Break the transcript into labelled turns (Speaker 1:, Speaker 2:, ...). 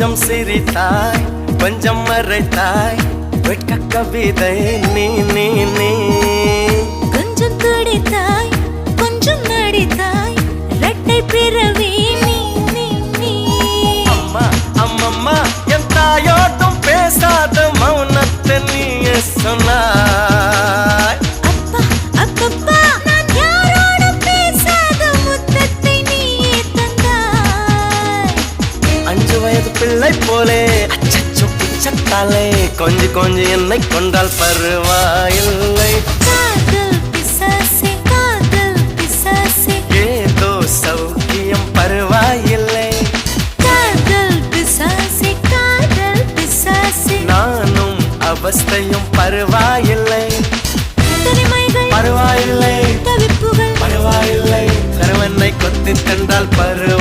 Speaker 1: கொஞ்சம் சிரித்தாய் கொஞ்சம் மறைத்தாய் வெட்க கவிதை நீ நீ நீ
Speaker 2: கொஞ்சம் துடித்தாய் கொஞ்சம் நடித்தாய் இரட்டை பிறவி நீ நீ நீ
Speaker 1: அம்மா அம்மம்மா என் தாயோட்டும் பேசாத மௌனத்தை நீயே சொன்னாய்
Speaker 2: அப்பா அப்பப்பா நான் யாரோடும் பேசாத முத்தத்தை நீயே தந்தாய்
Speaker 1: 5 வயது பிள்ளை போலே அச்சச்சோ பிச்சத்தாலே கொஞ்சி கொஞ்சி என்னை கொண்டால் பருவாயில்லை
Speaker 2: காதல் பிசாசே
Speaker 1: ஏதோ சௌக்கியம் பருவாயில்லை
Speaker 2: காதல் பிசாசே
Speaker 1: நானும் அவஸ்தையும் பருவாயில்லை
Speaker 2: தனிமைகள்
Speaker 1: பருவாயில்லை
Speaker 2: தவிப்புகள்
Speaker 1: பருவாயில்லை கருவனை கொத்தி தந்தால் பருவ